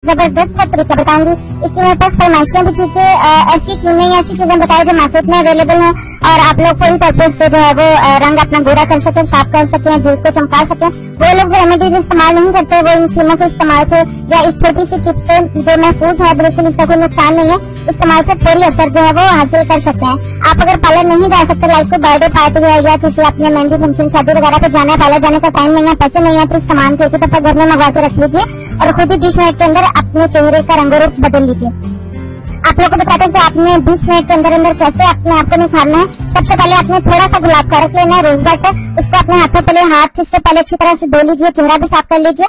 जबरदस्त तरीका बताऊंगी। इसकी मेरे पास फरमाइशें भी थी कि ऐसी क्लीनिंग ऐसी चीजें बताई जो मार्केट में अवेलेबल है और आप लोग फुल पर्पज से जो है वो रंग अपना गोरा कर सके, साफ कर सके, जल्द को चमका सके। वो लोग जो रेमेडीज इस्तेमाल नहीं करते वो इन क्रीमों के इस्तेमाल से या इस छोटी सी टिप से जो महफूज है, बिल्कुल इसका कोई नुकसान नहीं है, इस्तेमाल से फौरी असर जो है वो हासिल कर सकते हैं। आप अगर पार्लर नहीं जा सकते, लाइक कोई बर्थडे पार्टी है या किसी अपने मेहंदी फंक्शन शादी वगैरह पे जाना है, पार्लर जाने का टाइम नहीं है, पैसे नहीं है, तो इस सामान को एक दफा घर में मंगवा के रख लीजिए और खुद ही 20 मिनट के अंदर अपने चेहरे का रंग रूप बदल लीजिए। आप लोग को बताते हैं कि आपने 20 मिनट के अंदर अंदर कैसे अपने आप को निखारना है। सबसे पहले आपने थोड़ा सा गुलाब का रख लेना है, रोज वाटर, उसको अपने हाथों पहले हाथ से पहले अच्छी तरह से धो लीजिए, चेहरा भी साफ कर लीजिए।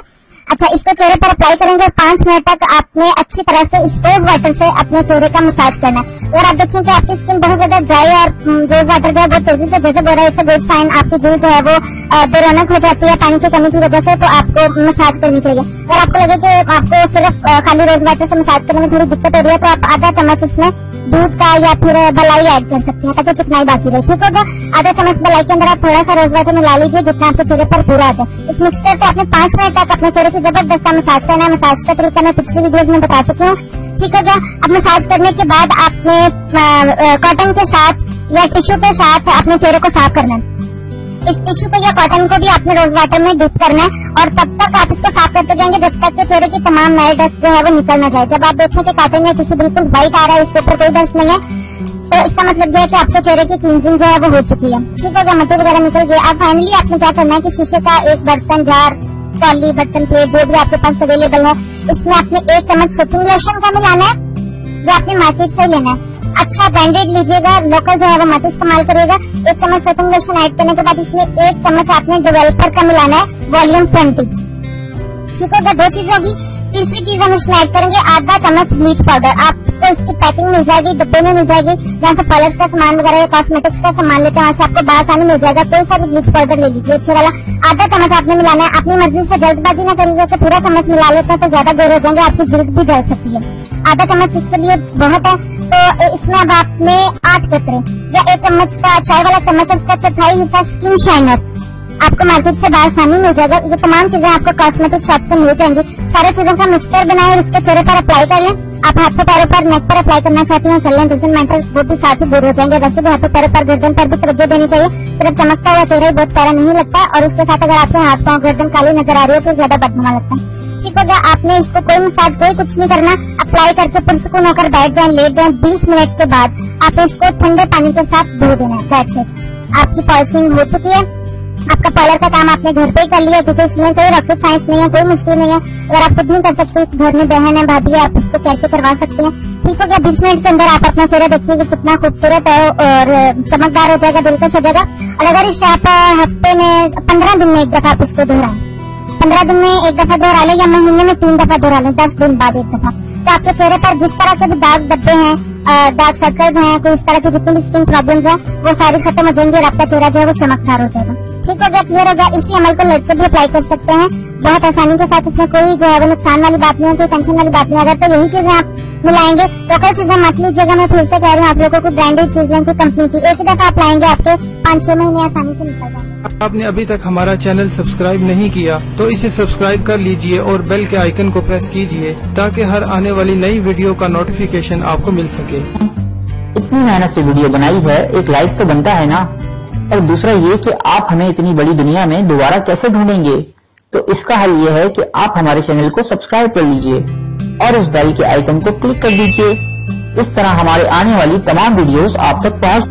अच्छा, इसको चेहरे पर अप्लाई करेंगे और 5 मिनट तक आपने अच्छी तरह से इस रोज वाटर से अपने चेहरे का मसाज करना है। और आप देखें कि आपकी स्किन बहुत ज्यादा ड्राई और रोज वाटर जो है बहुत तेजी से जैसे हो रहा है, इससे गुड साइन, आपकी जल्द जो है वो बेरौनक हो जाती है पानी की कमी की वजह से, तो आपको मसाज करनी चाहिए। और आपको लगे कि आपको सिर्फ खाली रोज वाटर से मसाज करने में थोड़ी दिक्कत हो रही है तो आप आधा चम्मच इसमें दूध का या फिर मलाई ऐड कर सकते हैं ताकि चिकनाई बाकी रहे। ठीक होगा। आधा चम्मच मलाई के अंदर आप थोड़ा सा रोज वाटर मिला लीजिए जितना आपके चेहरे पर पूरा आ जाए। इस मिक्सचर से आपने 5 मिनट तक अपने चेहरे की जबरदस्त मसाज करना है। मसाज का तरीका मैं पिछली वीडियोस में बता चुकी हूँ। ठीक है क्या। अब मसाज करने के बाद आपने कॉटन के साथ या टिश्यू के साथ अपने चेहरे को साफ करना है। इस टिश्यू को या कॉटन को भी आपने रोज वाटर में डिप करना है और तब तक आप इसको साफ करते जाएंगे जब तक के चेहरे की तमाम मैल डस्ट जो है वो निकल ना जाए। जब आप देखें कि कॉटन या टिश्यू बिल्कुल व्हाइट आ रहा है, इसके ऊपर कोई डस्ट नहीं है, तो इसका मतलब यह है कि आपके चेहरे की क्लींजिंग जो है वो हो चुकी है। ठीक है, मट्टी वगैरह निकल गई। अब फाइनली आपने क्या करना है कि शीशे का एक बर्तन, जार, कौली, बर्तन, प्लेट जो भी आपके पास अवेलेबल है, इसमें आपने 1 चम्मच सेटिंग लोशन का मिलाना है या आपने मार्केट से लेना है। अच्छा ब्रांडेड लीजिएगा, लोकल जो है वो मत इस्तेमाल करिएगा। 1 चम्मच सेटिंग लोशन ऐड करने के बाद इसमें 1 चम्मच आपने डेवलपर का मिलाना है, वॉल्यूम 20। ठीक होगा। 2 चीजें होगी। तीसरी चीज हम इसमें ऐड करेंगे आधा चम्मच ब्लीच पाउडर। आपको इसकी पैकिंग मिल जाएगी, डब्बे में मिल जाएगी, जहाँ से पार्लर का सामान वगैरह या कॉस्मेटिक्स का सामान लेते हैं वहाँ से आपको बासानी मिल जाएगा। कोई सा भी ब्लीच पाउडर ले लीजिए अच्छे वाला। आधा चम्मच आपने मिलाना है। अपनी मर्जी से जल्दबाजी ना करिएगा कि पूरा चम्मच मिला लेते हैं तो ज्यादा गोरे हो जाएंगे, आपकी जल्द भी जल सकती है। आधा चम्मच इसके लिए बहुत है। तो इसमें अब आपने 8 कतरे या 1 चम्मच का चाय वाला चम्मच है, उसका चौथाई हिस्सा स्किन शाइनर आपको मार्केट से बासानी मिल जाएगा। ये तमाम चीजें आपको कॉस्मेटिक शॉप से मिल जाएंगी। सारे चीजों का मिक्सचर बनाए और उसके चेहरे पर अप्लाई कर लें। आप हाथों पैरों पर, नेक पर अप्लाई करना चाहते हैं कर लें, डजंट मैटर, वो भी साथ ही दूर हो जाएंगे। वैसे भी हाथों पैरों पर, गर्दन पर भी तवज्जो देनी चाहिए। सिर्फ चमकता हुआ चेहरा ही बहुत प्यारा नहीं लगता और उसके साथ अगर आपके हाथ पांव गर्दन काली नजर आ रही है तो ज्यादा बदनुमा लगता है। ठीक हो गया। आपने इसको कोई मसाज कोई कुछ नहीं करना, अप्लाई करके पुरसुकून होकर बैठ जाए, लेट जाए। 20 मिनट के बाद आपने इसको ठंडे पानी के साथ धो देना है। That's it. आपकी पॉलिशिंग हो चुकी है। आपका पार्लर का काम आपने घर पे ही कर लिया क्योंकि इसमें कोई रॉकेट साइंस नहीं है, कोई मुश्किल नहीं है। अगर आप खुद नहीं कर सकते, घर में बहन है, भाभी है, आप इसको कैसे करवा सकते हैं। ठीक हो गया। 20 मिनट के अंदर आप अपना चेहरा देखिएगा कितना खूबसूरत है और चमकदार हो जाएगा, दिलकश हो जाएगा। और अगर इसे आप हफ्ते में 15 दिन में एक दफा आप इसको दोहराएं, 15 दिन में एक दफा दोहरा लें या महीने में 3 दफा दोहरा लें, 10 दिन बाद एक दफा, तो आपके चेहरे पर जिस तरह के भी दाग धब्बे हैं, डार्क सर्कल्स हैं, कोई इस तरह की जितनी भी स्किन प्रॉब्लम्स हैं वो सारी खत्म हो जाएंगी और आपका चेहरा जो है वो चमकदार हो जाएगा। ठीक हो गया, क्लियर हो गया। इसी अमल को लड़के भी अप्लाई कर सकते हैं बहुत आसानी के साथ। इसमें कोई जो है वो नुकसान वाली बात नहीं है, कोई टेंशन वाली बात नहीं है। अगर तो यही चीजें आप मिलाएंगे, लोकल चीजें मत लीजिएगा। मैं फिर से कह रही हूँ आप लोगों को ब्रांडेड चीजें कोई कंपनी की एक ही दफा आप लाएंगे, आपके 5-6 महीने आसानी से निकल जाएंगे। आपने अभी तक हमारा चैनल सब्सक्राइब नहीं किया तो इसे सब्सक्राइब कर लीजिए और बेल के आइकन को प्रेस कीजिए ताकि हर आने वाली नई वीडियो का नोटिफिकेशन आपको मिल सके। इतनी मेहनत से वीडियो बनाई है, एक लाइक तो बनता है ना। और दूसरा ये कि आप हमें इतनी बड़ी दुनिया में दोबारा कैसे ढूंढेंगे, तो इसका हल ये है कि आप हमारे चैनल को सब्सक्राइब कर लीजिए और उस बेल के आइकन को क्लिक कर दीजिए। इस तरह हमारे आने वाली तमाम वीडियोस आप तक पहुंच